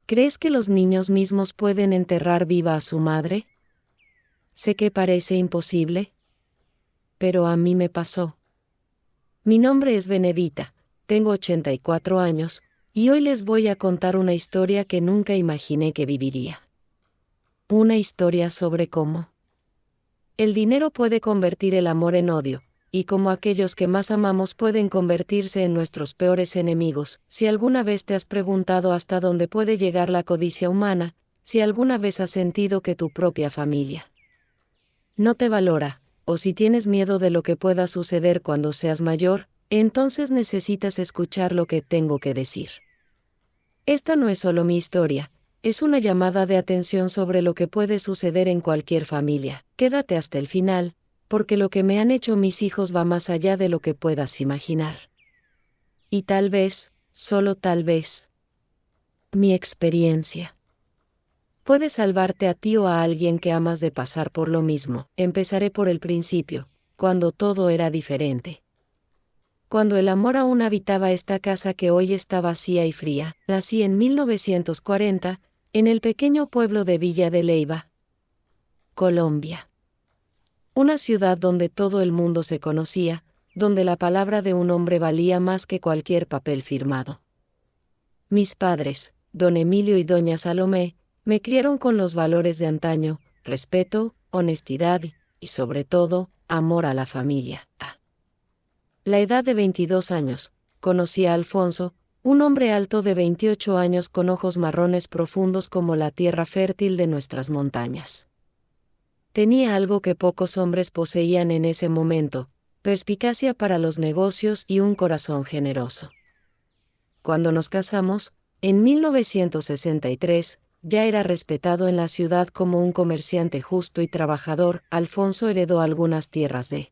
¿Crees que los niños mismos pueden enterrar viva a su madre? Sé que parece imposible, pero a mí me pasó. Mi nombre es Benedita, tengo 84 años, y hoy les voy a contar una historia que nunca imaginé que viviría. Una historia sobre cómo el dinero puede convertir el amor en odio, y cómo aquellos que más amamos pueden convertirse en nuestros peores enemigos. Si alguna vez te has preguntado hasta dónde puede llegar la codicia humana, si alguna vez has sentido que tu propia familia no te valora, o si tienes miedo de lo que pueda suceder cuando seas mayor, entonces necesitas escuchar lo que tengo que decir. Esta no es solo mi historia, es una llamada de atención sobre lo que puede suceder en cualquier familia. Quédate hasta el final, porque lo que me han hecho mis hijos va más allá de lo que puedas imaginar. Y tal vez, solo tal vez, mi experiencia puede salvarte a ti o a alguien que amas de pasar por lo mismo. Empezaré por el principio, cuando todo era diferente. Cuando el amor aún habitaba esta casa que hoy está vacía y fría. Nací en 1940, en el pequeño pueblo de Villa de Leyva, Colombia. Una ciudad donde todo el mundo se conocía, donde la palabra de un hombre valía más que cualquier papel firmado. Mis padres, don Emilio y doña Salomé, me criaron con los valores de antaño: respeto, honestidad y, sobre todo, amor a la familia. A la edad de 22 años, conocí a Alfonso, un hombre alto de 28 años con ojos marrones profundos como la tierra fértil de nuestras montañas. Tenía algo que pocos hombres poseían en ese momento: perspicacia para los negocios y un corazón generoso. Cuando nos casamos, en 1963, ya era respetado en la ciudad como un comerciante justo y trabajador. Alfonso heredó algunas tierras de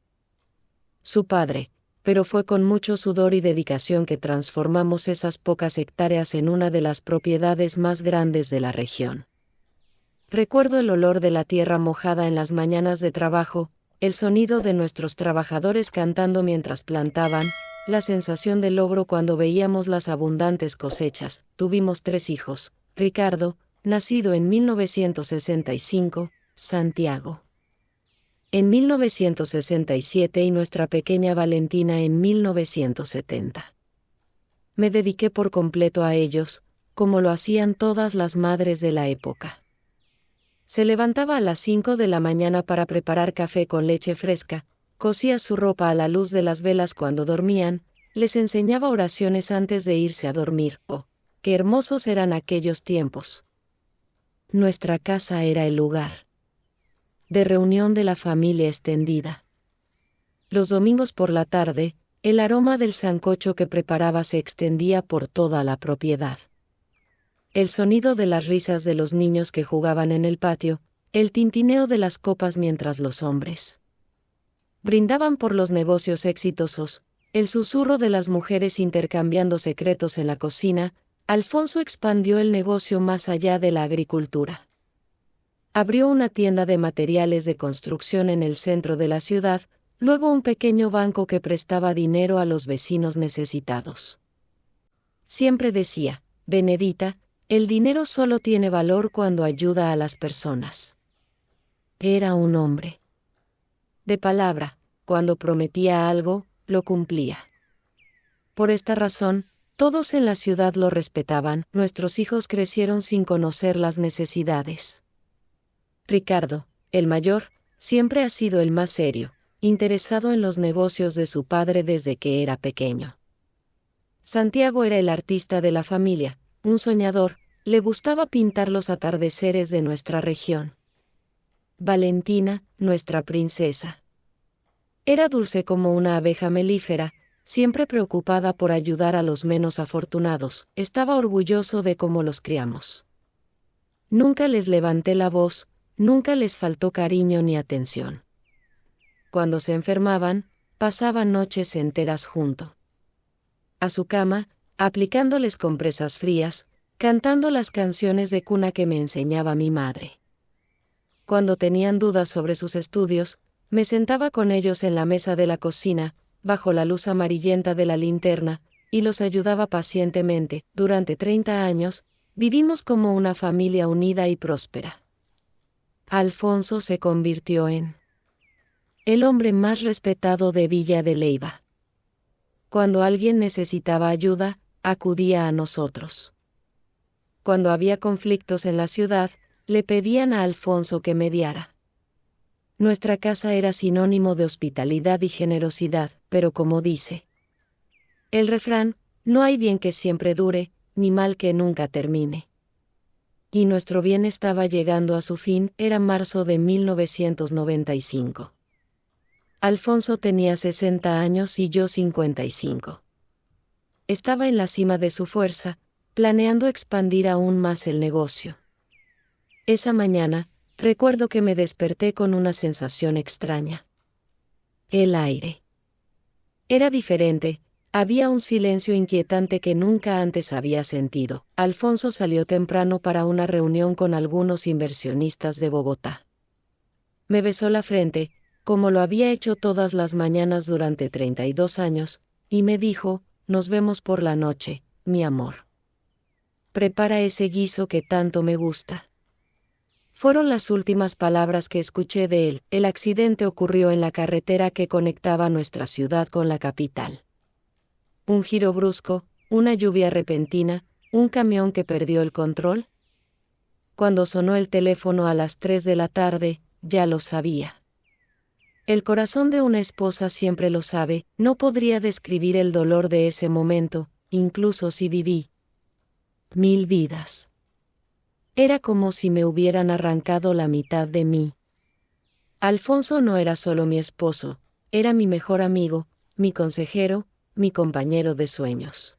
su padre, pero fue con mucho sudor y dedicación que transformamos esas pocas hectáreas en una de las propiedades más grandes de la región. Recuerdo el olor de la tierra mojada en las mañanas de trabajo, el sonido de nuestros trabajadores cantando mientras plantaban, la sensación de logro cuando veíamos las abundantes cosechas. Tuvimos 3 hijos: Ricardo, nacido en 1965, Santiago en 1967 y nuestra pequeña Valentina en 1970. Me dediqué por completo a ellos, como lo hacían todas las madres de la época. Se levantaba a las 5 de la mañana para preparar café con leche fresca, cosía su ropa a la luz de las velas cuando dormían, les enseñaba oraciones antes de irse a dormir. ¡Oh, qué hermosos eran aquellos tiempos! Nuestra casa era el lugar de reunión de la familia extendida. Los domingos por la tarde, el aroma del sancocho que preparaba se extendía por toda la propiedad. El sonido de las risas de los niños que jugaban en el patio, el tintineo de las copas mientras los hombres brindaban por los negocios exitosos, el susurro de las mujeres intercambiando secretos en la cocina. Alfonso expandió el negocio más allá de la agricultura. Abrió una tienda de materiales de construcción en el centro de la ciudad, luego un pequeño banco que prestaba dinero a los vecinos necesitados. Siempre decía: Benedita, el dinero solo tiene valor cuando ayuda a las personas. Era un hombre de palabra. Cuando prometía algo, lo cumplía. Por esta razón, todos en la ciudad lo respetaban. Nuestros hijos crecieron sin conocer las necesidades. Ricardo, el mayor, siempre ha sido el más serio, interesado en los negocios de su padre desde que era pequeño. Santiago era el artista de la familia, un soñador, le gustaba pintar los atardeceres de nuestra región. Valentina, nuestra princesa, era dulce como una abeja melífera, siempre preocupada por ayudar a los menos afortunados. Estaba orgulloso de cómo los criamos. Nunca les levanté la voz, nunca les faltó cariño ni atención. Cuando se enfermaban, pasaban noches enteras junto a su cama, aplicándoles compresas frías, cantando las canciones de cuna que me enseñaba mi madre. Cuando tenían dudas sobre sus estudios, me sentaba con ellos en la mesa de la cocina, bajo la luz amarillenta de la linterna, y los ayudaba pacientemente. Durante 30 años, Vivimos como una familia unida y próspera. Alfonso se convirtió en el hombre más respetado de Villa de Leyva. Cuando alguien necesitaba ayuda, acudía a nosotros. Cuando había conflictos en la ciudad, le pedían a Alfonso que mediara. Nuestra casa era sinónimo de hospitalidad y generosidad, pero como dice el refrán, no hay bien que siempre dure, ni mal que nunca termine. Y nuestro bien estaba llegando a su fin, era marzo de 1995. Alfonso tenía 60 años y yo 55. Estaba en la cima de su fuerza, planeando expandir aún más el negocio. Esa mañana, recuerdo que me desperté con una sensación extraña. El aire era diferente, había un silencio inquietante que nunca antes había sentido. Alfonso salió temprano para una reunión con algunos inversionistas de Bogotá. Me besó la frente, como lo había hecho todas las mañanas durante 32 años, y me dijo, nos vemos por la noche, mi amor. Prepara ese guiso que tanto me gusta. Fueron las últimas palabras que escuché de él. El accidente ocurrió en la carretera que conectaba nuestra ciudad con la capital. Un giro brusco, una lluvia repentina, un camión que perdió el control. Cuando sonó el teléfono a las 3 de la tarde, ya lo sabía. El corazón de una esposa siempre lo sabe, no podría describir el dolor de ese momento, incluso si viví 1000 vidas. Era como si me hubieran arrancado la mitad de mí. Alfonso no era solo mi esposo, era mi mejor amigo, mi consejero, mi compañero de sueños.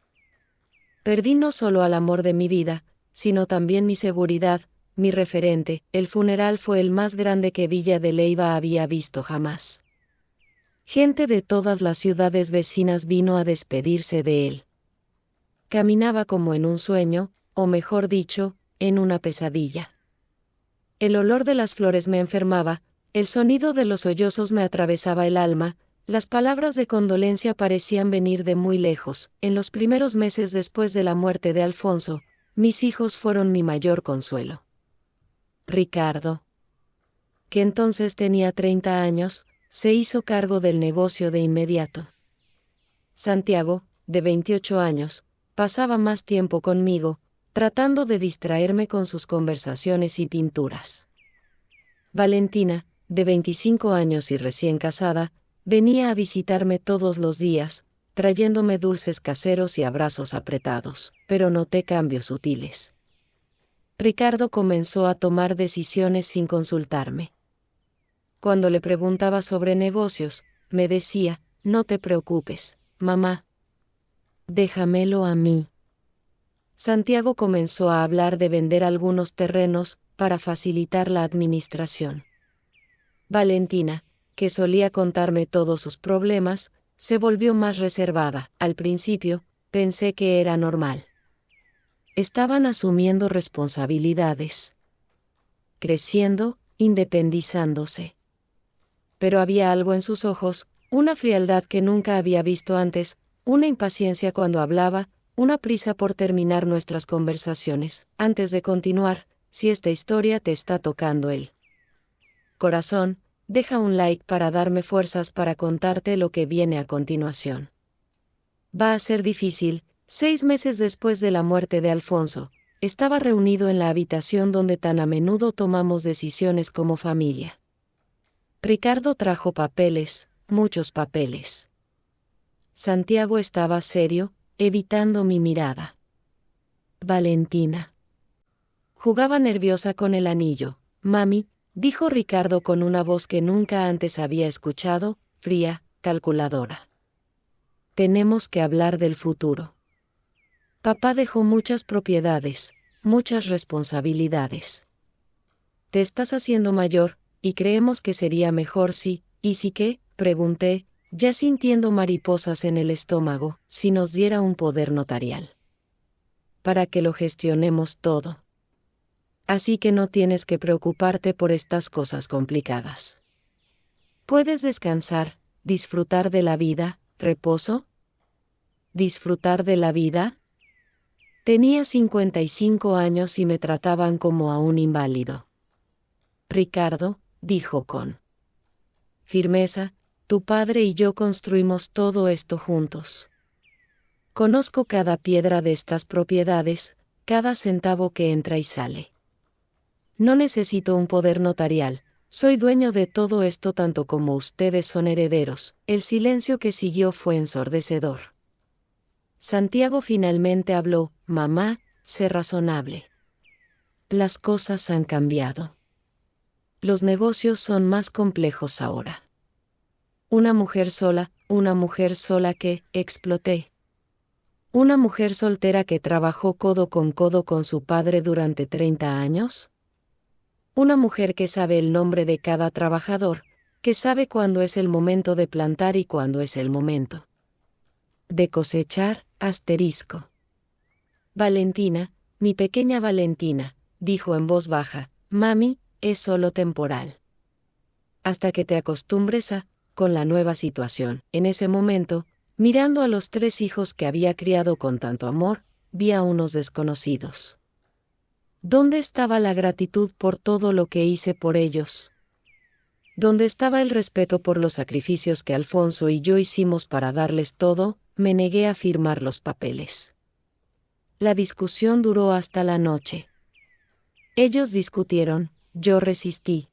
Perdí no solo al amor de mi vida, sino también mi seguridad, mi referente. El funeral fue el más grande que Villa de Leyva había visto jamás. Gente de todas las ciudades vecinas vino a despedirse de él. Caminaba como en un sueño, o mejor dicho, en una pesadilla. El olor de las flores me enfermaba, el sonido de los sollozos me atravesaba el alma, las palabras de condolencia parecían venir de muy lejos. En los primeros meses después de la muerte de Alfonso, mis hijos fueron mi mayor consuelo. Ricardo, que entonces tenía 30 años, se hizo cargo del negocio de inmediato. Santiago, de 28 años, pasaba más tiempo conmigo, tratando de distraerme con sus conversaciones y pinturas. Valentina, de 25 años y recién casada, venía a visitarme todos los días, trayéndome dulces caseros y abrazos apretados, pero noté cambios sutiles. Ricardo comenzó a tomar decisiones sin consultarme. Cuando le preguntaba sobre negocios, me decía, no te preocupes, mamá. Déjamelo a mí. Santiago comenzó a hablar de vender algunos terrenos para facilitar la administración. Valentina, que solía contarme todos sus problemas, se volvió más reservada. Al principio, pensé que era normal. Estaban asumiendo responsabilidades, creciendo, independizándose. Pero había algo en sus ojos, una frialdad que nunca había visto antes, una impaciencia cuando hablaba, una prisa por terminar nuestras conversaciones. Antes de continuar, si esta historia te está tocando el corazón, deja un like para darme fuerzas para contarte lo que viene a continuación. Va a ser difícil. 6 meses después de la muerte de Alfonso, estaba reunido en la habitación donde tan a menudo tomamos decisiones como familia. Ricardo trajo papeles, muchos papeles. Santiago estaba serio, evitando mi mirada. Valentina jugaba nerviosa con el anillo. Mami, dijo Ricardo con una voz que nunca antes había escuchado, fría, calculadora. Tenemos que hablar del futuro. Papá dejó muchas propiedades, muchas responsabilidades. Te estás haciendo mayor, y creemos que sería mejor si, ¿y si qué?, pregunté, ya sintiendo mariposas en el estómago, si nos diera un poder notarial. Para que lo gestionemos todo. Así que no tienes que preocuparte por estas cosas complicadas. Puedes descansar, disfrutar de la vida, reposo. ¿Disfrutar de la vida? Tenía 55 años y me trataban como a un inválido. Ricardo, dijo con firmeza, tu padre y yo construimos todo esto juntos. Conozco cada piedra de estas propiedades, cada centavo que entra y sale. No necesito un poder notarial, soy dueño de todo esto tanto como ustedes son herederos. El silencio que siguió fue ensordecedor. Santiago finalmente habló, mamá, sé razonable. Las cosas han cambiado. Los negocios son más complejos ahora. Una mujer sola que exploté. Una mujer soltera que trabajó codo con su padre durante 30 años. Una mujer que sabe el nombre de cada trabajador, que sabe cuándo es el momento de plantar y cuándo es el momento de cosechar, asterisco. Valentina, mi pequeña Valentina, dijo en voz baja, mami, es solo temporal. Hasta que te acostumbres con la nueva situación. En ese momento, mirando a los 3 hijos que había criado con tanto amor, vi a unos desconocidos. ¿Dónde estaba la gratitud por todo lo que hice por ellos? ¿Dónde estaba el respeto por los sacrificios que Alfonso y yo hicimos para darles todo? Me negué a firmar los papeles. La discusión duró hasta la noche. Ellos discutieron, yo resistí.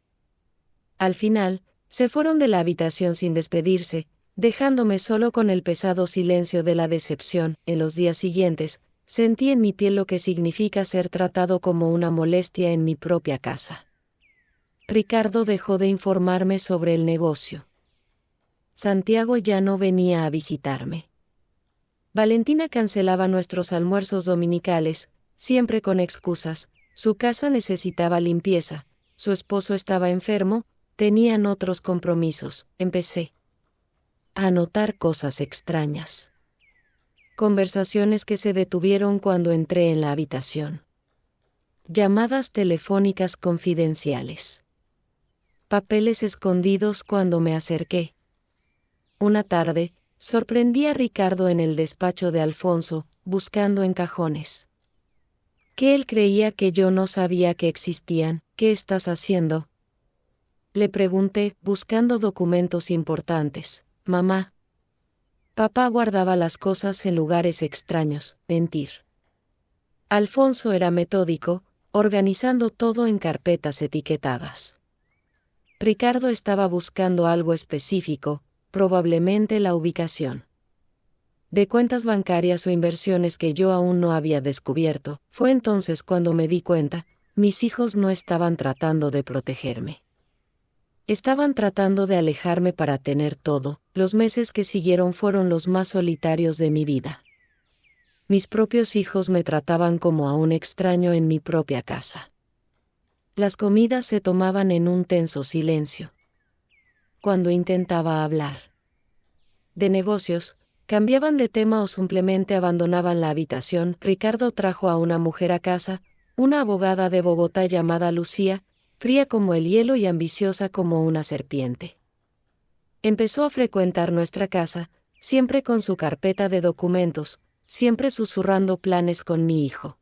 Al final, se fueron de la habitación sin despedirse, dejándome solo con el pesado silencio de la decepción. En los días siguientes, sentí en mi piel lo que significa ser tratado como una molestia en mi propia casa. Ricardo dejó de informarme sobre el negocio. Santiago ya no venía a visitarme. Valentina cancelaba nuestros almuerzos dominicales, siempre con excusas. Su casa necesitaba limpieza, su esposo estaba enfermo, tenían otros compromisos. Empecé a notar cosas extrañas. Conversaciones que se detuvieron cuando entré en la habitación. Llamadas telefónicas confidenciales. Papeles escondidos cuando me acerqué. Una tarde, sorprendí a Ricardo en el despacho de Alfonso, buscando en cajones. Que él creía que yo no sabía que existían. ¿Qué estás haciendo? Le pregunté, buscando documentos importantes. Mamá. Papá guardaba las cosas en lugares extraños. Mentir. Alfonso era metódico, organizando todo en carpetas etiquetadas. Ricardo estaba buscando algo específico, probablemente la ubicación de cuentas bancarias o inversiones que yo aún no había descubierto. Fue entonces cuando me di cuenta, mis hijos no estaban tratando de protegerme. Estaban tratando de alejarme para tener todo. Los meses que siguieron fueron los más solitarios de mi vida. Mis propios hijos me trataban como a un extraño en mi propia casa. Las comidas se tomaban en un tenso silencio. Cuando intentaba hablar de negocios, cambiaban de tema o simplemente abandonaban la habitación. Ricardo trajo a una mujer a casa, una abogada de Bogotá llamada Lucía, fría como el hielo y ambiciosa como una serpiente. Empezó a frecuentar nuestra casa, siempre con su carpeta de documentos, siempre susurrando planes con mi hijo.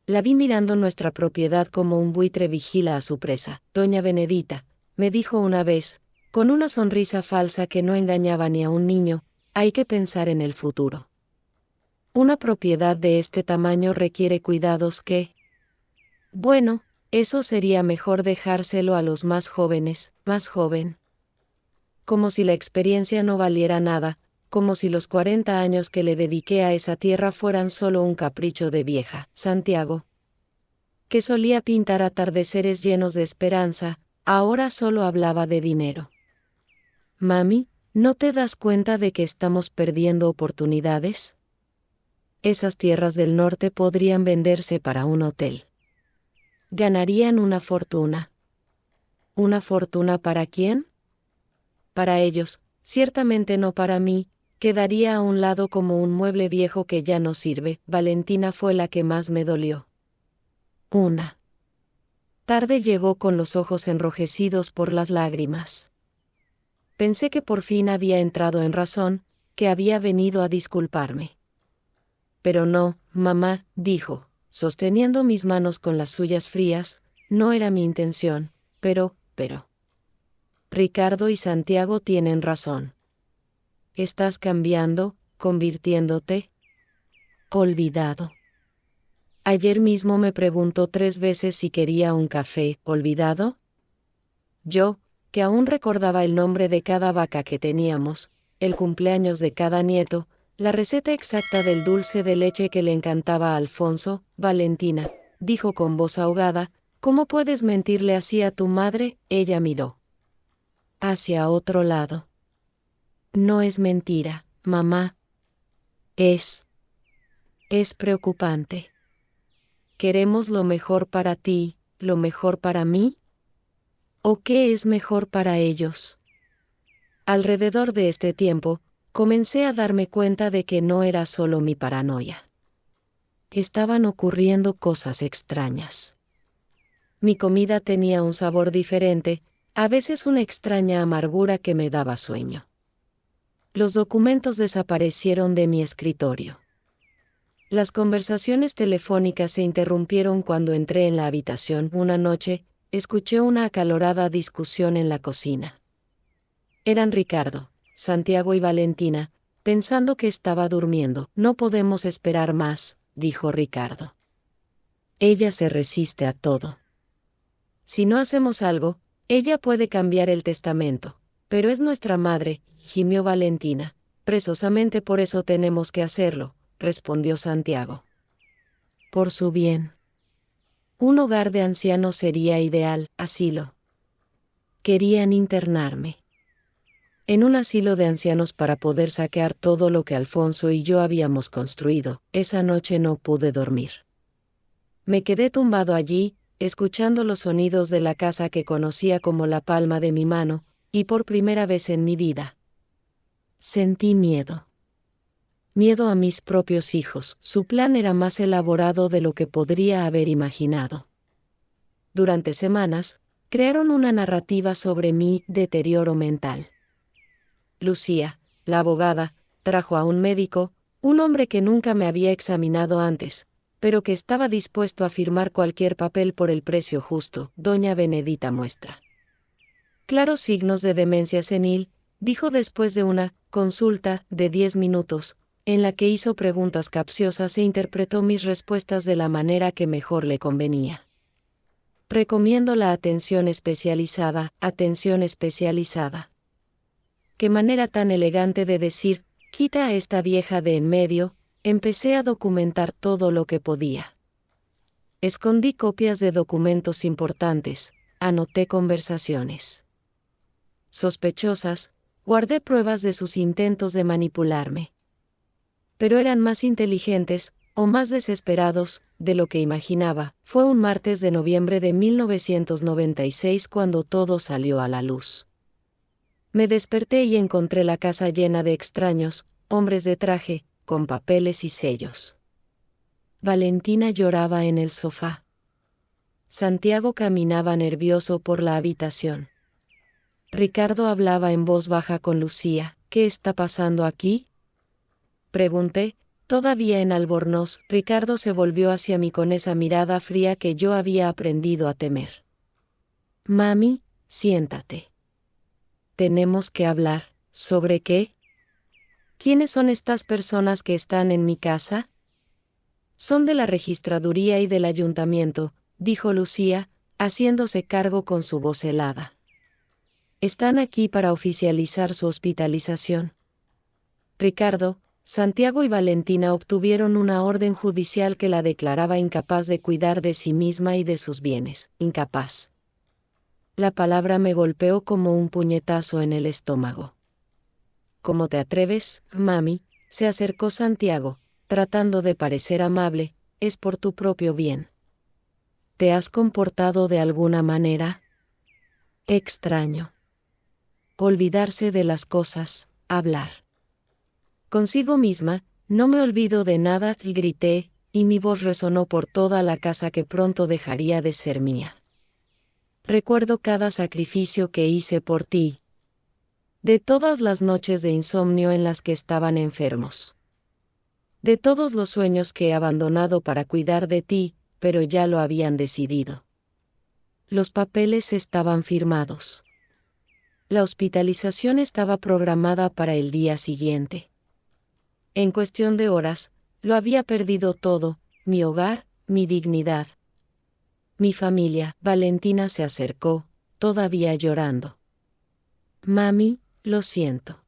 La vi mirando nuestra propiedad como un buitre vigila a su presa. Doña Benedita, me dijo una vez, con una sonrisa falsa que no engañaba ni a un niño, hay que pensar en el futuro. Una propiedad de este tamaño requiere cuidados que... Bueno, eso sería mejor dejárselo a los más jóvenes, más joven. Como si la experiencia no valiera nada, como si los 40 años que le dediqué a esa tierra fueran solo un capricho de vieja. Santiago, que solía pintar atardeceres llenos de esperanza, ahora solo hablaba de dinero. Mami, ¿no te das cuenta de que estamos perdiendo oportunidades? Esas tierras del norte podrían venderse para un hotel. Ganarían una fortuna. ¿Una fortuna para quién? Para ellos, ciertamente no para mí, quedaría a un lado como un mueble viejo que ya no sirve. Valentina fue la que más me dolió. Una tarde llegó con los ojos enrojecidos por las lágrimas. Pensé que por fin había entrado en razón, que había venido a disculparme. Pero no, mamá, dijo, sosteniendo mis manos con las suyas frías, no era mi intención, pero. Ricardo y Santiago tienen razón. Estás cambiando, convirtiéndote. Olvidado. Ayer mismo me preguntó 3 veces si quería un café. ¿Olvidado? Yo, que aún recordaba el nombre de cada vaca que teníamos, el cumpleaños de cada nieto, la receta exacta del dulce de leche que le encantaba a Alfonso, Valentina, dijo con voz ahogada, ¿cómo puedes mentirle así a tu madre? Ella miró hacia otro lado. No es mentira, mamá. Es preocupante. ¿Queremos lo mejor para ti, lo mejor para mí? ¿O qué es mejor para ellos? Alrededor de este tiempo, comencé a darme cuenta de que no era solo mi paranoia. Estaban ocurriendo cosas extrañas. Mi comida tenía un sabor diferente, a veces una extraña amargura que me daba sueño. Los documentos desaparecieron de mi escritorio. Las conversaciones telefónicas se interrumpieron cuando entré en la habitación. Una noche, escuché una acalorada discusión en la cocina. Eran Ricardo, Santiago y Valentina, pensando que estaba durmiendo. No podemos esperar más, dijo Ricardo. Ella se resiste a todo. Si no hacemos algo, ella puede cambiar el testamento. Pero es nuestra madre, gimió Valentina. Precisamente por eso tenemos que hacerlo, respondió Santiago. Por su bien. Un hogar de ancianos sería ideal, asilo. Querían internarme en un asilo de ancianos para poder saquear todo lo que Alfonso y yo habíamos construido. Esa noche no pude dormir. Me quedé tumbado allí, escuchando los sonidos de la casa que conocía como la palma de mi mano, y por primera vez en mi vida sentí miedo. Miedo a mis propios hijos. Su plan era más elaborado de lo que podría haber imaginado. Durante semanas, crearon una narrativa sobre mi deterioro mental. Lucía, la abogada, trajo a un médico, un hombre que nunca me había examinado antes, pero que estaba dispuesto a firmar cualquier papel por el precio justo. Doña Benedita muestra claros signos de demencia senil, dijo después de una consulta de 10 minutos, en la que hizo preguntas capciosas e interpretó mis respuestas de la manera que mejor le convenía. Recomiendo la atención especializada, atención especializada. Qué manera tan elegante de decir, quita a esta vieja de en medio. Empecé a documentar todo lo que podía. Escondí copias de documentos importantes, anoté conversaciones sospechosas, guardé pruebas de sus intentos de manipularme. Pero eran más inteligentes, o más desesperados, de lo que imaginaba. Fue un martes de noviembre de 1996 cuando todo salió a la luz. Me desperté y encontré la casa llena de extraños, hombres de traje, con papeles y sellos. Valentina lloraba en el sofá. Santiago caminaba nervioso por la habitación. Ricardo hablaba en voz baja con Lucía. ¿Qué está pasando aquí?, pregunté, todavía en albornoz. Ricardo se volvió hacia mí con esa mirada fría que yo había aprendido a temer. Mami, siéntate. Tenemos que hablar. ¿Sobre qué? ¿Quiénes son estas personas que están en mi casa? Son de la registraduría y del ayuntamiento, dijo Lucía, haciéndose cargo con su voz helada. Están aquí para oficializar su hospitalización. Ricardo, Santiago y Valentina obtuvieron una orden judicial que la declaraba incapaz de cuidar de sí misma y de sus bienes. Incapaz. La palabra me golpeó como un puñetazo en el estómago. ¿Cómo te atreves, mami?, se acercó Santiago, tratando de parecer amable. Es por tu propio bien. ¿Te has comportado de alguna manera? Extraño. Olvidarse de las cosas, hablar. Consigo misma, no me olvido de nada, y grité, y mi voz resonó por toda la casa que pronto dejaría de ser mía. Recuerdo cada sacrificio que hice por ti. De todas las noches de insomnio en las que estaban enfermos. de todos los sueños que he abandonado para cuidar de ti, pero ya lo habían decidido. Los papeles estaban firmados. La hospitalización estaba programada para el día siguiente. En cuestión de horas, lo había perdido todo, mi hogar, mi dignidad. Mi familia. Valentina se acercó, todavía llorando. Mami, lo siento.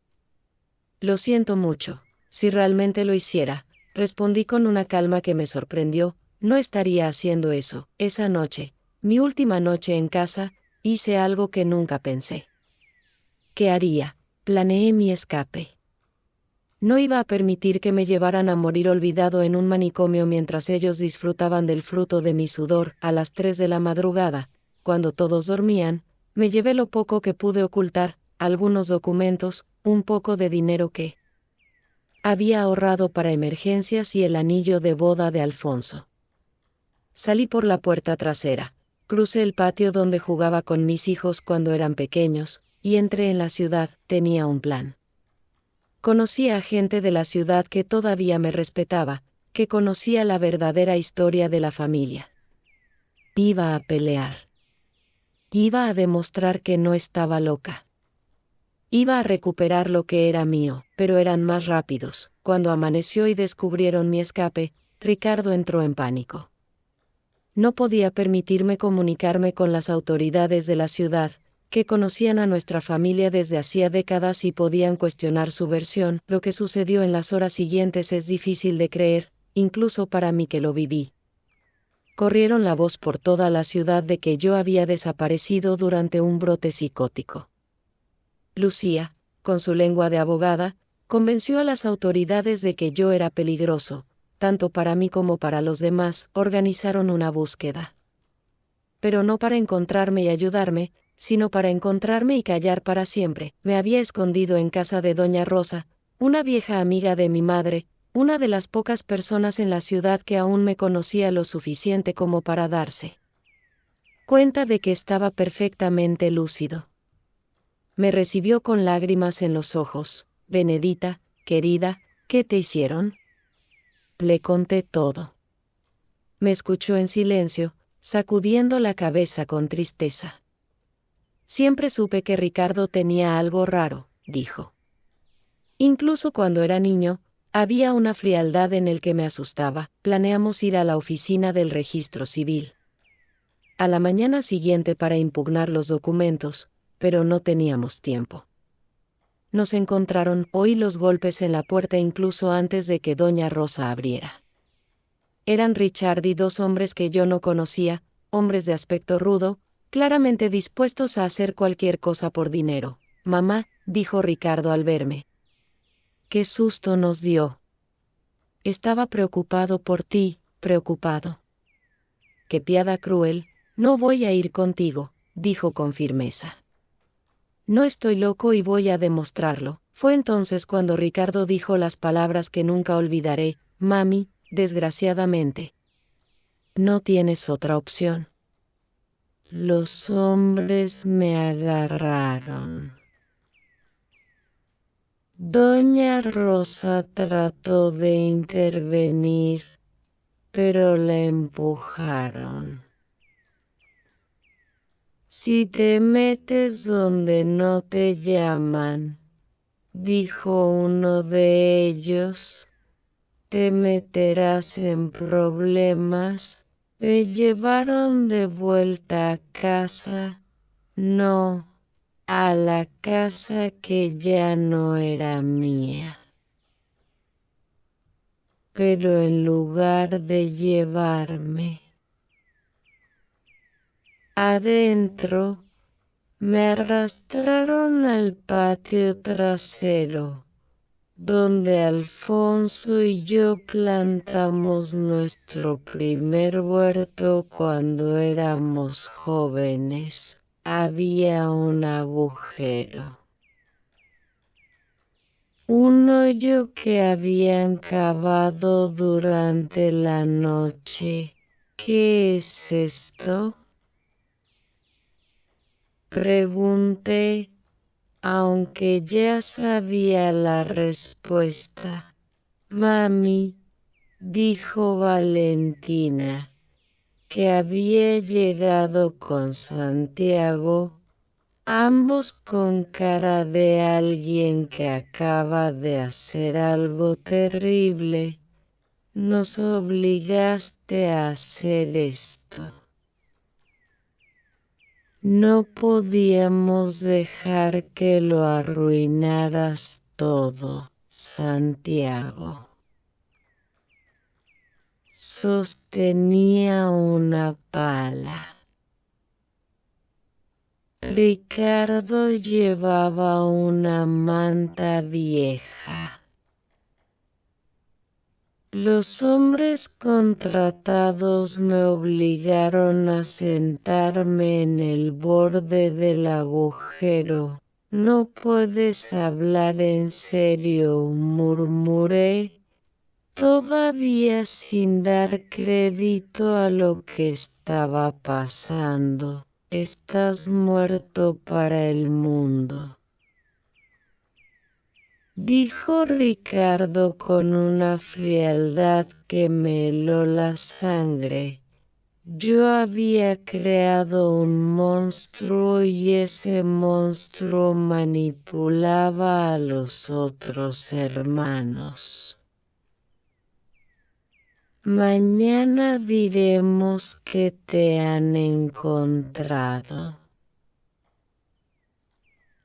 Lo siento mucho. Si realmente lo hiciera, respondí con una calma que me sorprendió, no estaría haciendo eso. Esa noche, mi última noche en casa, hice algo que nunca pensé. ¿Qué haría? Planeé mi escape. No iba a permitir que me llevaran a morir olvidado en un manicomio mientras ellos disfrutaban del fruto de mi sudor. A las 3 de la madrugada, cuando todos dormían, me llevé lo poco que pude ocultar, algunos documentos, un poco de dinero que había ahorrado para emergencias y el anillo de boda de Alfonso. Salí por la puerta trasera, crucé el patio donde jugaba con mis hijos cuando eran pequeños, y entré en la ciudad. Tenía un plan. Conocía a gente de la ciudad que todavía me respetaba, que conocía la verdadera historia de la familia. Iba a pelear. Iba a demostrar que no estaba loca. Iba a recuperar lo que era mío, pero eran más rápidos. Cuando amaneció y descubrieron mi escape, Ricardo entró en pánico. No podía permitirme comunicarme con las autoridades de la ciudad, que conocían a nuestra familia desde hacía décadas y podían cuestionar su versión. Lo que sucedió en las horas siguientes es difícil de creer, incluso para mí que lo viví. Corrieron la voz por toda la ciudad de que yo había desaparecido durante un brote psicótico. Lucía, con su lengua de abogada, convenció a las autoridades de que yo era peligroso, tanto para mí como para los demás. Organizaron una búsqueda. Pero no para encontrarme y ayudarme, sino para encontrarme y callar para siempre. Me había escondido en casa de doña Rosa, una vieja amiga de mi madre, una de las pocas personas en la ciudad que aún me conocía lo suficiente como para darse cuenta de que estaba perfectamente lúcido. Me recibió con lágrimas en los ojos. Benedita, querida, ¿qué te hicieron? Le conté todo. Me escuchó en silencio, sacudiendo la cabeza con tristeza. Siempre supe que Ricardo tenía algo raro, dijo. Incluso cuando era niño, había una frialdad en el que me asustaba. Planeamos ir a la oficina del registro civil a la mañana siguiente para impugnar los documentos, pero no teníamos tiempo. Nos encontraron, oí los golpes en la puerta incluso antes de que doña Rosa abriera. Eran Richard y dos hombres que yo no conocía, hombres de aspecto rudo, claramente dispuestos a hacer cualquier cosa por dinero. Mamá, dijo Ricardo al verme. Qué susto nos dio. Estaba preocupado por ti, preocupado. Qué piada cruel, no voy a ir contigo, dijo con firmeza. No estoy loco y voy a demostrarlo. Fue entonces cuando Ricardo dijo las palabras que nunca olvidaré. Mami, desgraciadamente, no tienes otra opción. Los hombres me agarraron. Doña Rosa trató de intervenir, pero la empujaron. Si te metes donde no te llaman, dijo uno de ellos, te meterás en problemas. Me llevaron de vuelta a casa, no, a la casa que ya no era mía. Pero en lugar de llevarme adentro, me arrastraron al patio trasero, donde Alfonso y yo plantamos nuestro primer huerto cuando éramos jóvenes. Había un agujero. Un hoyo que habían cavado durante la noche. ¿Qué es esto? Pregunté, aunque ya sabía la respuesta. Mami, dijo Valentina, que había llegado con Santiago, ambos con cara de alguien que acaba de hacer algo terrible. Nos obligaste a hacer esto. No podíamos dejar que lo arruinaras todo, Santiago. Sostenía una pala. Ricardo llevaba una manta vieja. Los hombres contratados me obligaron a sentarme en el borde del agujero. No puedes hablar en serio, murmuré, todavía sin dar crédito a lo que estaba pasando. Estás muerto para el mundo, dijo Ricardo con una frialdad que me heló la sangre. Yo había creado un monstruo y ese monstruo manipulaba a los otros hermanos. Mañana diremos que te han encontrado.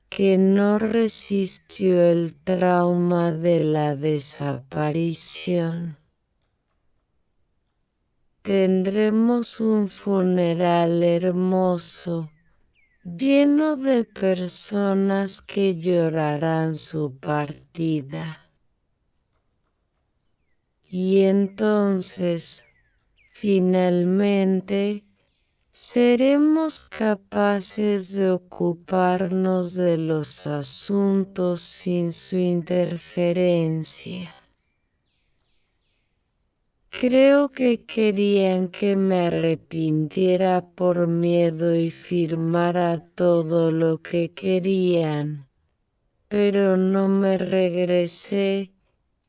Que no resistió el trauma de la desaparición. Tendremos un funeral hermoso, lleno de personas que llorarán su partida. Y entonces, finalmente, seremos capaces de ocuparnos de los asuntos sin su interferencia. Creo que querían que me arrepintiera por miedo y firmara todo lo que querían, pero no me regresé.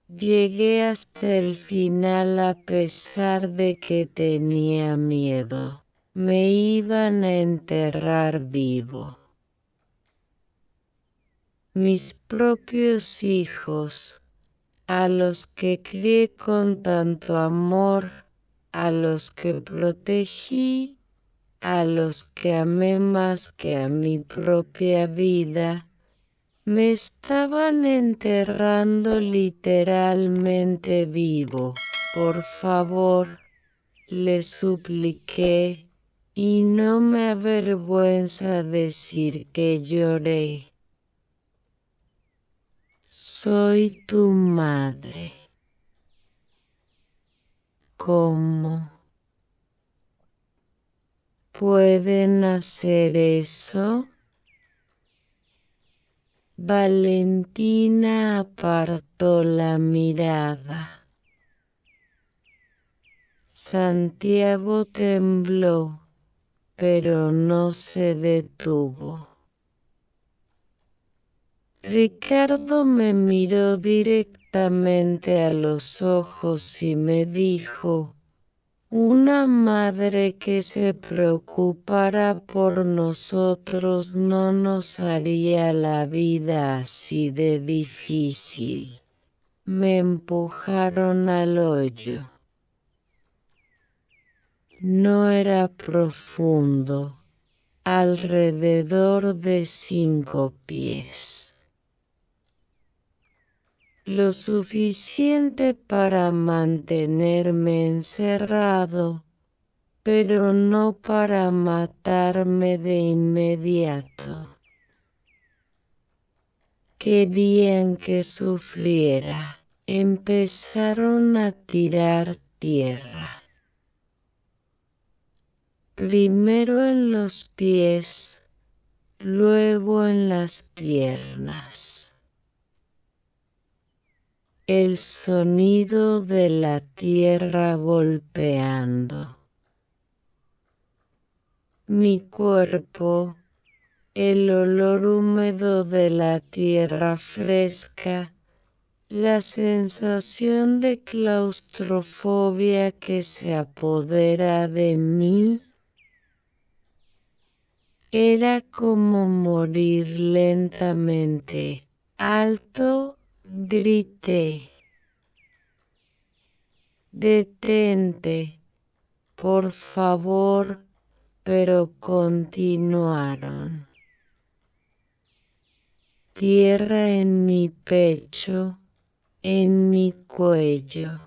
Llegué hasta el final a pesar de que tenía miedo. Me iban a enterrar vivo. Mis propios hijos, a los que crié con tanto amor, a los que protegí, a los que amé más que a mi propia vida, me estaban enterrando literalmente vivo. Por favor, le supliqué, y no me avergüenza decir que lloré. Soy tu madre. ¿Cómo pueden hacer eso? Valentina apartó la mirada. Santiago tembló, pero no se detuvo. Ricardo me miró directamente a los ojos y me dijo, una madre que se preocupara por nosotros no nos haría la vida así de difícil. Me empujaron al hoyo. No era profundo, alrededor de 5 pies. Lo suficiente para mantenerme encerrado, pero no para matarme de inmediato. Querían que sufriera. Empezaron a tirar tierra. Primero en los pies, luego en las piernas. El sonido de la tierra golpeando. Mi cuerpo, el olor húmedo de la tierra fresca, La sensación de claustrofobia que se apodera de mí era como morir lentamente. Alto, grité. Detente, por favor, pero continuaron. Tierra en mi pecho, en mi cuello.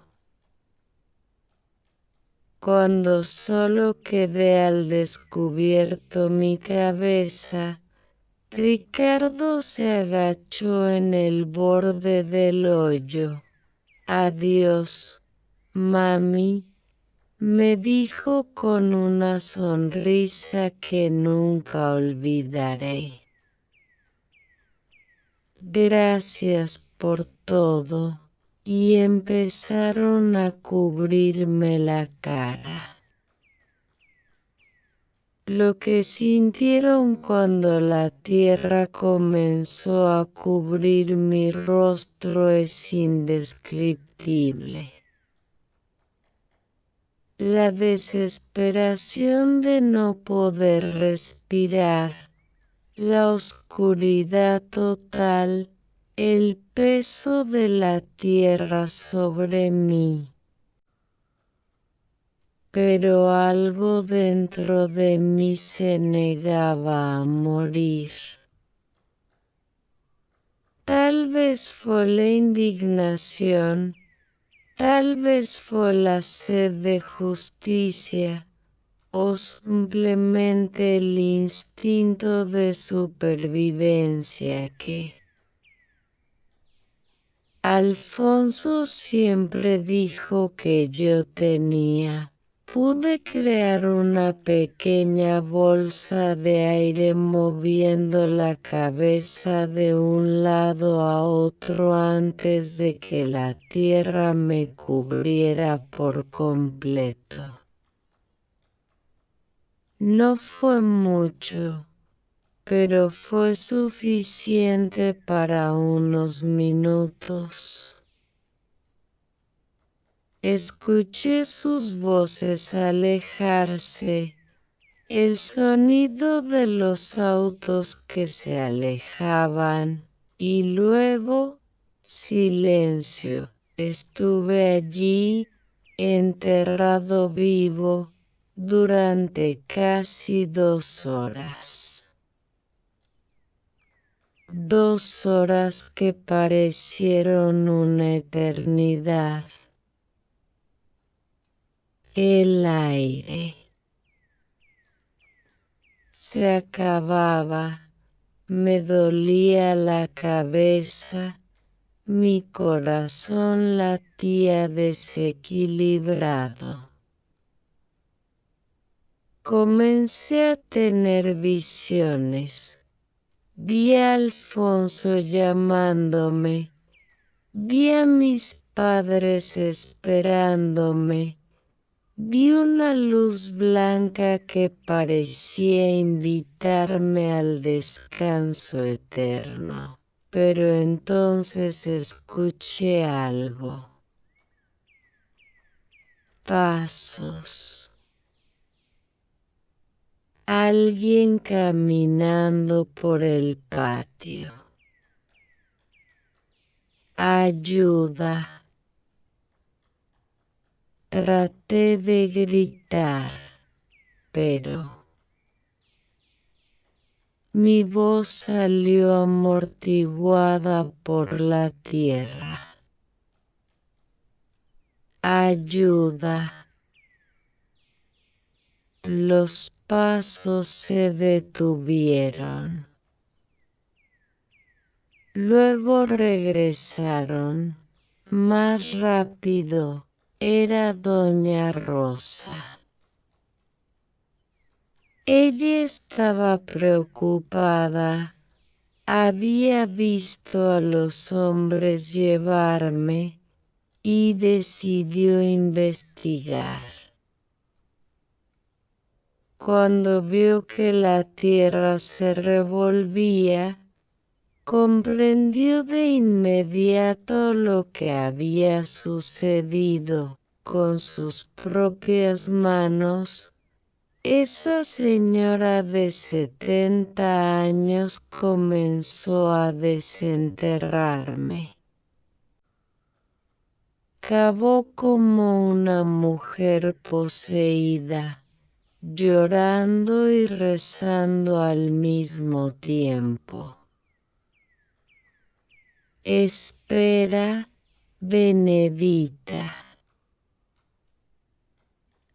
Cuando solo quedé al descubierto mi cabeza, Ricardo se agachó en el borde del hoyo. Adiós, mami, me dijo con una sonrisa que nunca olvidaré. Gracias por todo. Y empezaron a cubrirme la cara. Lo que sintieron cuando la tierra comenzó a cubrir mi rostro es indescriptible. La desesperación de no poder respirar, la oscuridad total, el peso de la tierra sobre mí. Pero algo dentro de mí se negaba a morir. Tal vez fue la indignación, tal vez fue la sed de justicia, o simplemente el instinto de supervivencia que Alfonso siempre dijo que yo tenía. Pude crear una pequeña bolsa de aire moviendo la cabeza de un lado a otro antes de que la tierra me cubriera por completo. No fue mucho, pero fue suficiente para unos minutos. Escuché sus voces alejarse, el sonido de los autos que se alejaban, y luego silencio. Estuve allí, enterrado vivo, durante casi 2 horas. 2 horas que parecieron una eternidad. El aire se acababa, me dolía la cabeza, mi corazón latía desequilibrado. Comencé a tener visiones. Vi a Alfonso llamándome, vi a mis padres esperándome. Vi una luz blanca que parecía invitarme al descanso eterno, pero entonces escuché algo. Pasos. Alguien caminando por el patio. Ayuda. Traté de gritar, pero mi voz salió amortiguada por la tierra. Ayuda. Los pasos se detuvieron. Luego regresaron. Más rápido. Era doña Rosa. Ella estaba preocupada. Había visto a los hombres llevarme y decidió investigar. Cuando vio que la tierra se revolvía, Comprendió de inmediato lo que había sucedido. Con sus propias manos, esa señora de 70 años comenzó a desenterrarme. Cavó como una mujer poseída, llorando y rezando al mismo tiempo. Espera, Benedita.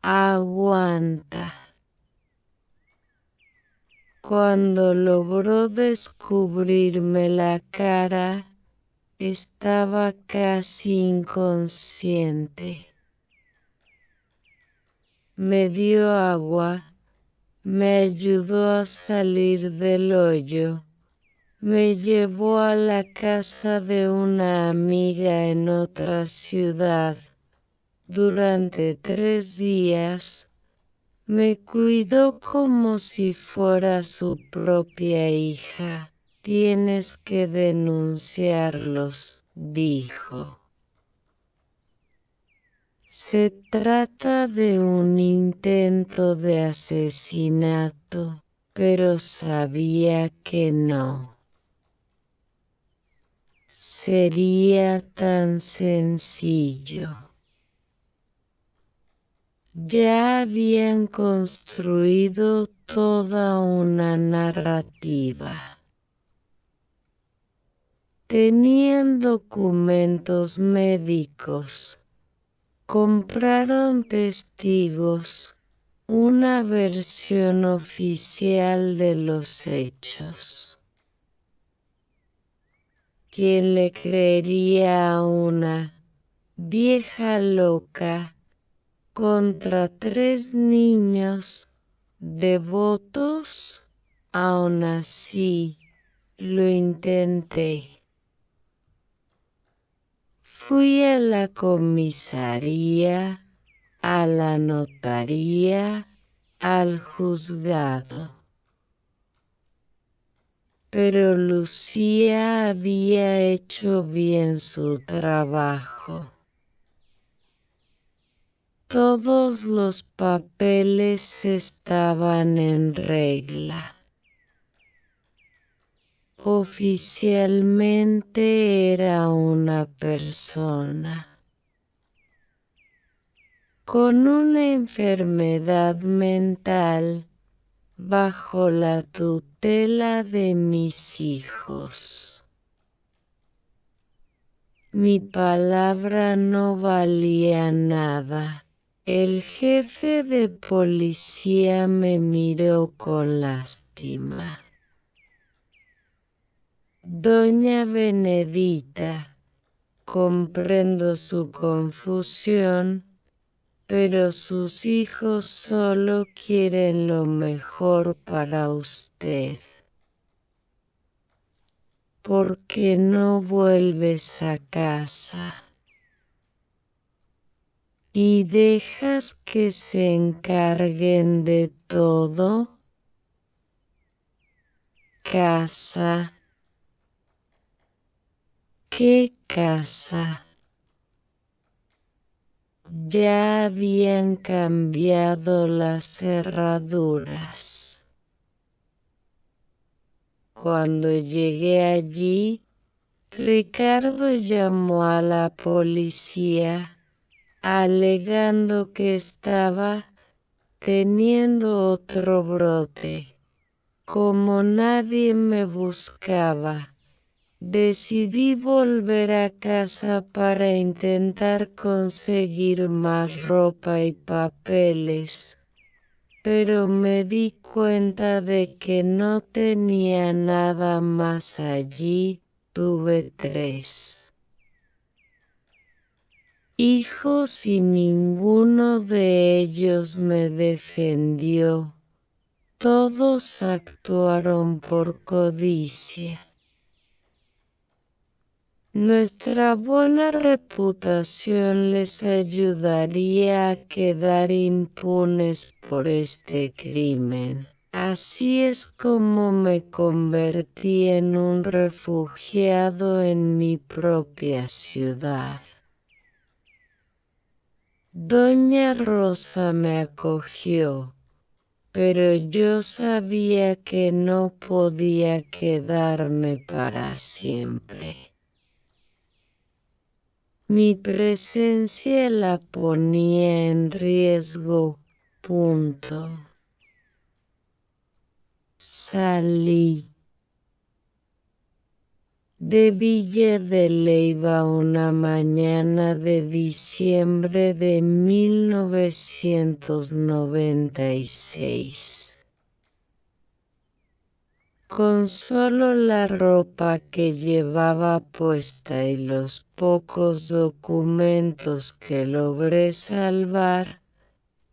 Aguanta. Cuando logró descubrirme la cara, estaba casi inconsciente. Me dio agua, me ayudó a salir del hoyo, me llevó a la casa de una amiga en otra ciudad. Durante 3 días, me cuidó como si fuera su propia hija. Tienes que denunciarlos, dijo. Se trata de un intento de asesinato, pero sabía que no sería tan sencillo. Ya habían construido toda una narrativa. Tenían documentos médicos. Compraron testigos, una versión oficial de los hechos. ¿Quién le creería a una vieja loca contra 3 niños devotos? Aún así, lo intenté. Fui a la comisaría, a la notaría, al juzgado. Pero Lucía había hecho bien su trabajo. Todos los papeles estaban en regla. Oficialmente era una persona con una enfermedad mental bajo la tutela de mis hijos. Mi palabra no valía nada. El jefe de policía me miró con lástima. Doña Benedita, comprendo su confusión, pero sus hijos solo quieren lo mejor para usted. ¿Por qué no vuelves a casa y dejas que se encarguen de todo? Casa. ¿Qué casa? Ya habían cambiado las cerraduras. Cuando llegué allí, Ricardo llamó a la policía, alegando que estaba teniendo otro brote. Como nadie me buscaba, decidí volver a casa para intentar conseguir más ropa y papeles, pero me di cuenta de que no tenía nada más allí. Tuve 3 hijos y ninguno de ellos me defendió. Todos actuaron por codicia. Nuestra buena reputación les ayudaría a quedar impunes por este crimen. Así es como me convertí en un refugiado en mi propia ciudad. Doña Rosa me acogió, pero yo sabía que no podía quedarme para siempre. Mi presencia la ponía en riesgo. Salí de Villa de Leyva una mañana de diciembre de 1996. Con solo la ropa que llevaba puesta y los pocos documentos que logré salvar,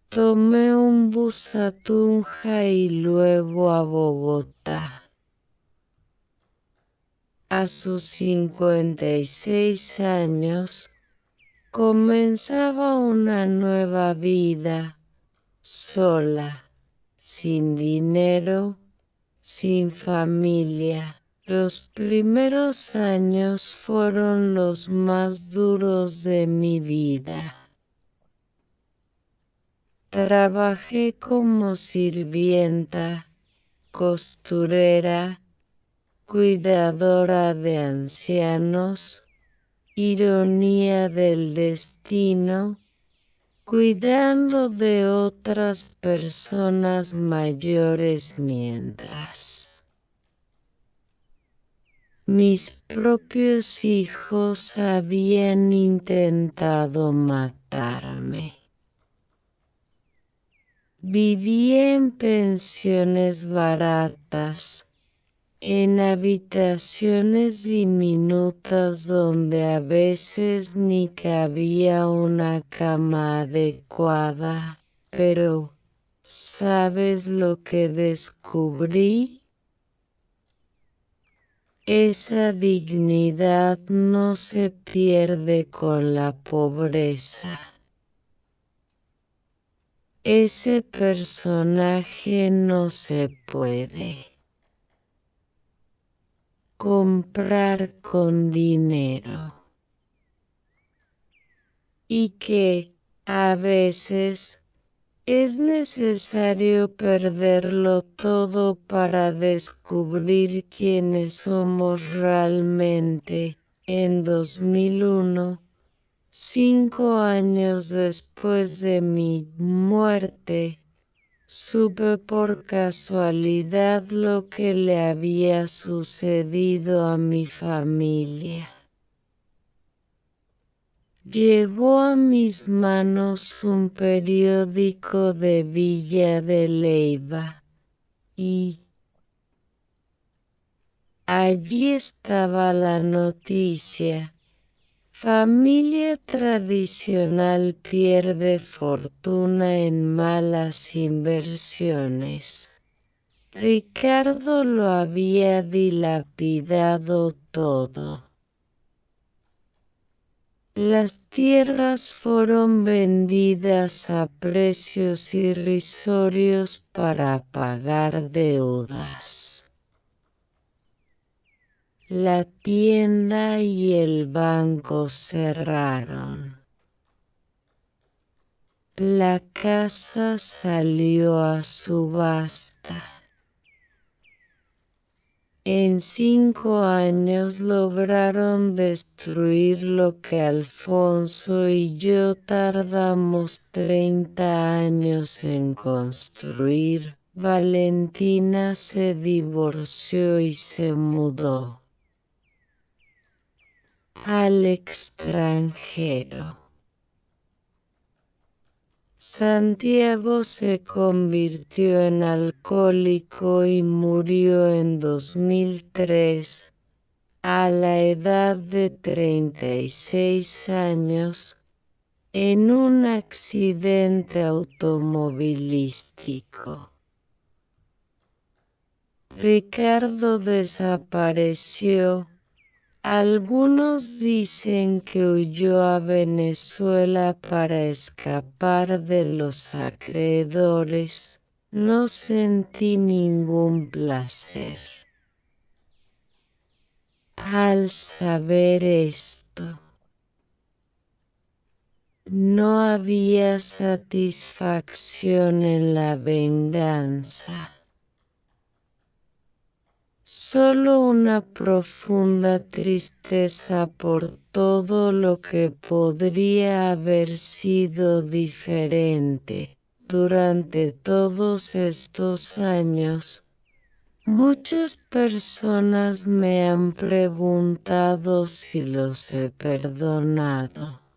tomé un bus a Tunja y luego a Bogotá. A sus 56 años, comenzaba una nueva vida, sola, sin dinero, sin familia. Los primeros años fueron los más duros de mi vida. Trabajé como sirvienta, costurera, cuidadora de ancianos, ironía del destino, cuidando de otras personas mayores mientras mis propios hijos habían intentado matarme. Vivía en pensiones baratas, en habitaciones diminutas donde a veces ni cabía una cama adecuada, pero ¿sabes lo que descubrí? Esa dignidad no se pierde con la pobreza. Ese personaje no se puede comprar con dinero. Y que, a veces, es necesario perderlo todo para descubrir quiénes somos realmente. En 2001, 5 años después de mi muerte, supe por casualidad lo que le había sucedido a mi familia. Llegó a mis manos un periódico de Villa de Leyva y allí estaba la noticia: familia tradicional pierde fortuna en malas inversiones. Ricardo lo había dilapidado todo. Las tierras fueron vendidas a precios irrisorios para pagar deudas. La tienda y el banco cerraron. La casa salió a subasta. En 5 años lograron destruir lo que Alfonso y yo tardamos 30 años en construir. Valentina se divorció y se mudó al extranjero. Santiago se convirtió en alcohólico y murió en 2003, a la edad de 36 años, en un accidente automovilístico. Ricardo desapareció. Algunos dicen que huyó a Venezuela para escapar de los acreedores. No sentí ningún placer. Al saber esto, no había satisfacción en la venganza, solo una profunda tristeza por todo lo que podría haber sido diferente. Durante todos estos años, muchas personas me han preguntado si los he perdonado.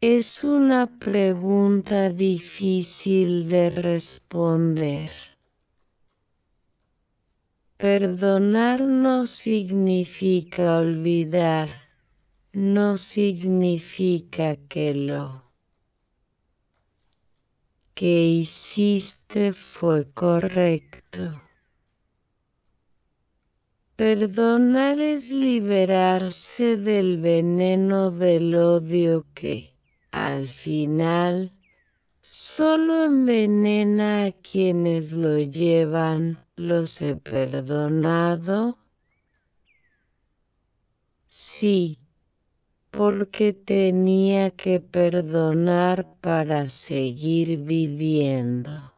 Es una pregunta difícil de responder. Perdonar no significa olvidar, no significa que lo que hiciste fue correcto. Perdonar es liberarse del veneno del odio que, al final, solo envenena a quienes lo llevan. ¿Los he perdonado? Sí, porque tenía que perdonar para seguir viviendo.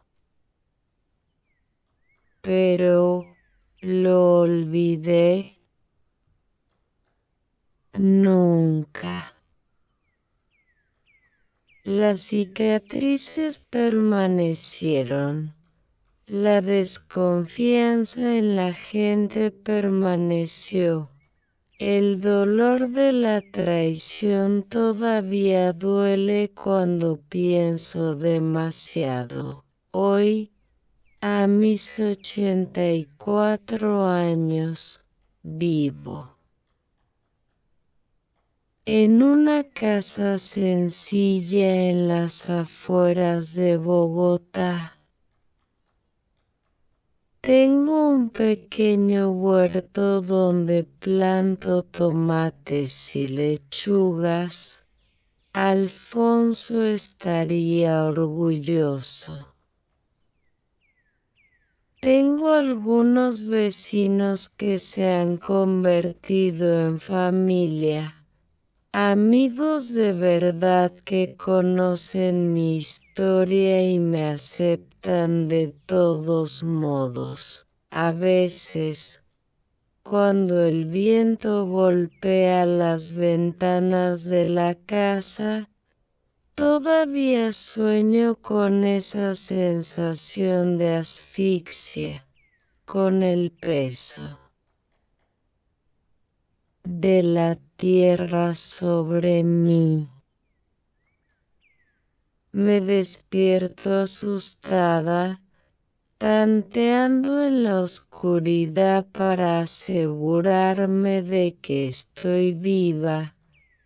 Pero, ¿lo olvidé? Nunca. Las cicatrices permanecieron. La desconfianza en la gente permaneció. El dolor de la traición todavía duele cuando pienso demasiado. Hoy, a mis 84 años, vivo en una casa sencilla en las afueras de Bogotá. Tengo un pequeño huerto donde planto tomates y lechugas. Alfonso estaría orgulloso. Tengo algunos vecinos que se han convertido en familia. Amigos de verdad que conocen mi historia y me aceptan de todos modos. A veces, cuando el viento golpea las ventanas de la casa, todavía sueño con esa sensación de asfixia, con el peso de la tierra sobre mí. Me despierto asustada, tanteando en la oscuridad para asegurarme de que estoy viva,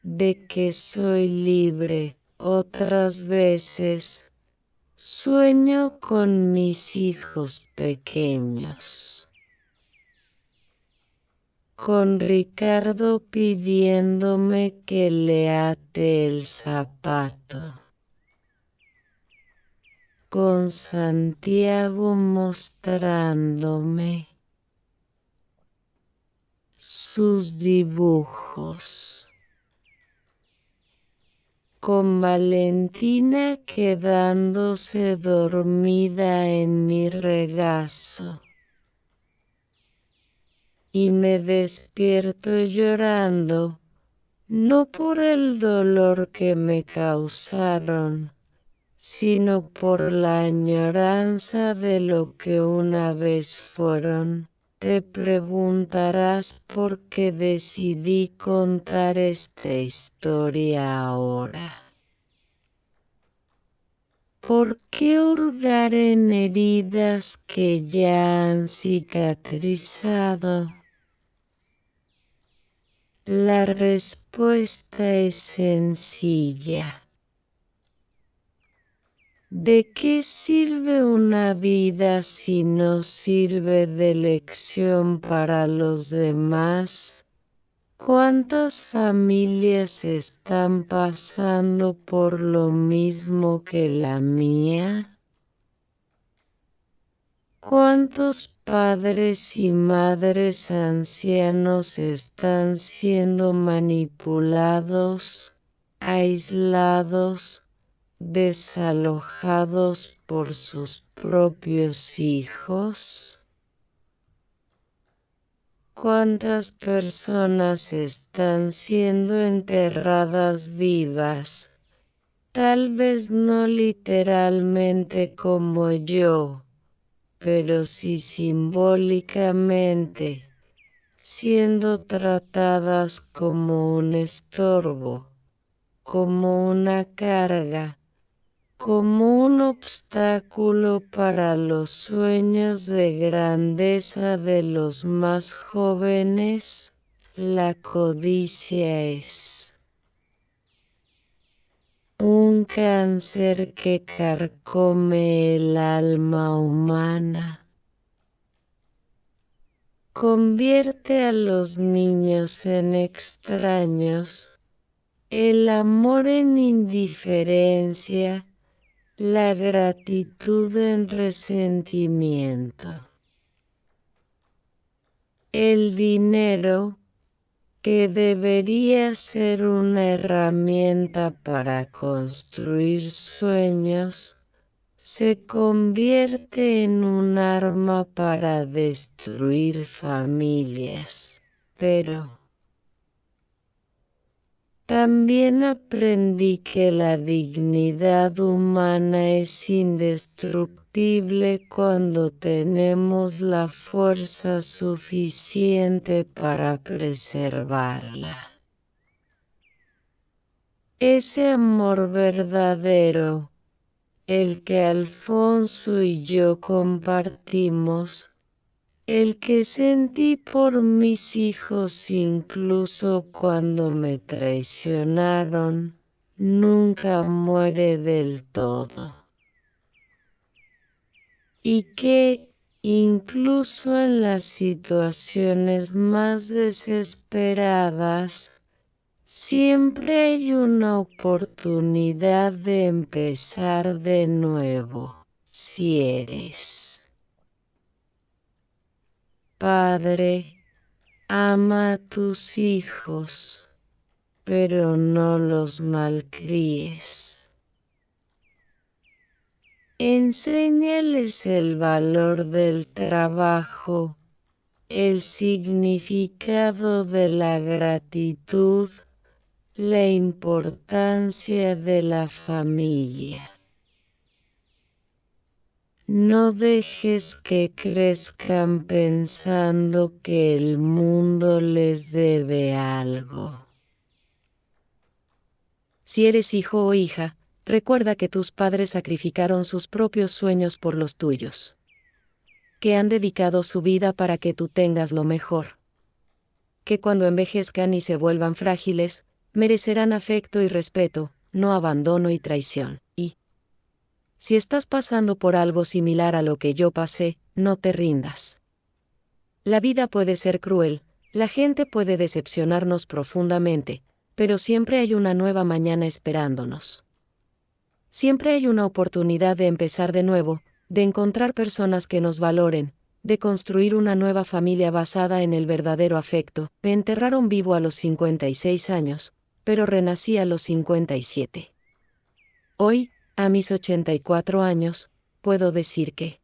de que soy libre. Otras veces, sueño con mis hijos pequeños. Con Ricardo pidiéndome que le ate el zapato. Con Santiago mostrándome sus dibujos. Con Valentina quedándose dormida en mi regazo. Y me despierto llorando, no por el dolor que me causaron, sino por la añoranza de lo que una vez fueron. Te preguntarás por qué decidí contar esta historia ahora. ¿Por qué hurgar en heridas que ya han cicatrizado? La respuesta es sencilla. ¿De qué sirve una vida si no sirve de lección para los demás? ¿Cuántas familias están pasando por lo mismo que la mía? ¿Cuántos padres y madres ancianos están siendo manipulados, aislados, desalojados por sus propios hijos? ¿Cuántas personas están siendo enterradas vivas? Tal vez no literalmente como yo, pero sí simbólicamente, siendo tratadas como un estorbo, como una carga, como un obstáculo para los sueños de grandeza de los más jóvenes. La codicia es un cáncer que carcome el alma humana. Convierte a los niños en extraños, el amor en indiferencia, la gratitud en resentimiento. El dinero, que debería ser una herramienta para construir sueños, se convierte en un arma para destruir familias. Pero también aprendí que la dignidad humana es indestructible cuando tenemos la fuerza suficiente para preservarla. Ese amor verdadero, el que Alfonso y yo compartimos, el que sentí por mis hijos incluso cuando me traicionaron, nunca muere del todo. Y que, incluso en las situaciones más desesperadas, siempre hay una oportunidad de empezar de nuevo, si eres padre. Ama a tus hijos, pero no los malcríes. Enséñales el valor del trabajo, el significado de la gratitud, la importancia de la familia. No dejes que crezcan pensando que el mundo les debe algo. Si eres hijo o hija, recuerda que tus padres sacrificaron sus propios sueños por los tuyos. Que han dedicado su vida para que tú tengas lo mejor. Que cuando envejezcan y se vuelvan frágiles, merecerán afecto y respeto, no abandono y traición. Y si estás pasando por algo similar a lo que yo pasé, no te rindas. La vida puede ser cruel, la gente puede decepcionarnos profundamente, pero siempre hay una nueva mañana esperándonos. Siempre hay una oportunidad de empezar de nuevo, de encontrar personas que nos valoren, de construir una nueva familia basada en el verdadero afecto. Me enterraron vivo a los 56 años, pero renací a los 57. Hoy, a mis 84 años, puedo decir que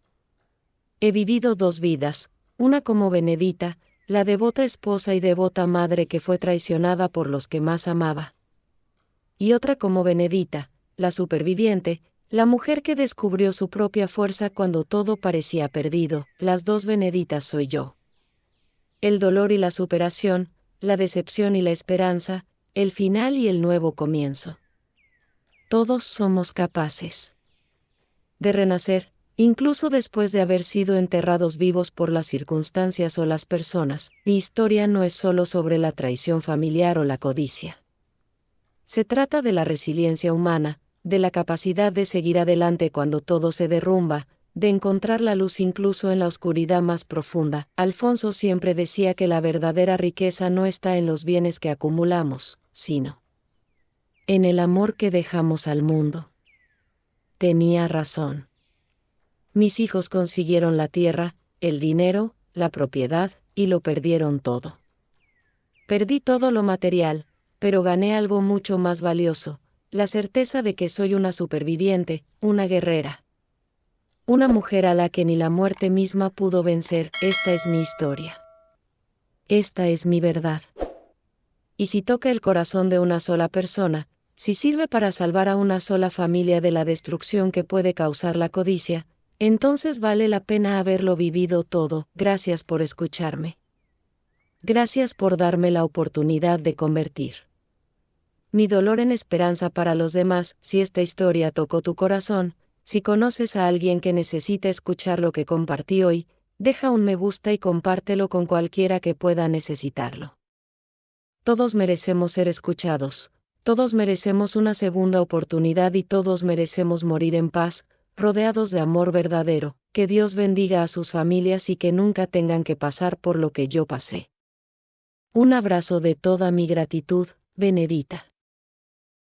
he vivido dos vidas, una como Benedita, la devota esposa y devota madre que fue traicionada por los que más amaba. Y otra como Benedita, la superviviente, la mujer que descubrió su propia fuerza cuando todo parecía perdido. Las dos Beneditas soy yo. El dolor y la superación, la decepción y la esperanza, el final y el nuevo comienzo. Todos somos capaces de renacer, incluso después de haber sido enterrados vivos por las circunstancias o las personas. Mi historia no es solo sobre la traición familiar o la codicia. Se trata de la resiliencia humana, de la capacidad de seguir adelante cuando todo se derrumba, de encontrar la luz incluso en la oscuridad más profunda. Alfonso siempre decía que la verdadera riqueza no está en los bienes que acumulamos, sino en el amor que dejamos al mundo. Tenía razón. Mis hijos consiguieron la tierra, el dinero, la propiedad, y lo perdieron todo. Perdí todo lo material, pero gané algo mucho más valioso, la certeza de que soy una superviviente, una guerrera. Una mujer a la que ni la muerte misma pudo vencer. Esta es mi historia. Esta es mi verdad. Y si toca el corazón de una sola persona, si sirve para salvar a una sola familia de la destrucción que puede causar la codicia, entonces vale la pena haberlo vivido todo. Gracias por escucharme. Gracias por darme la oportunidad de convertir mi dolor en esperanza para los demás. Si esta historia tocó tu corazón, si conoces a alguien que necesita escuchar lo que compartí hoy, deja un me gusta y compártelo con cualquiera que pueda necesitarlo. Todos merecemos ser escuchados, todos merecemos una segunda oportunidad y todos merecemos morir en paz, rodeados de amor verdadero. Que Dios bendiga a sus familias y que nunca tengan que pasar por lo que yo pasé. Un abrazo de toda mi gratitud, Benedita.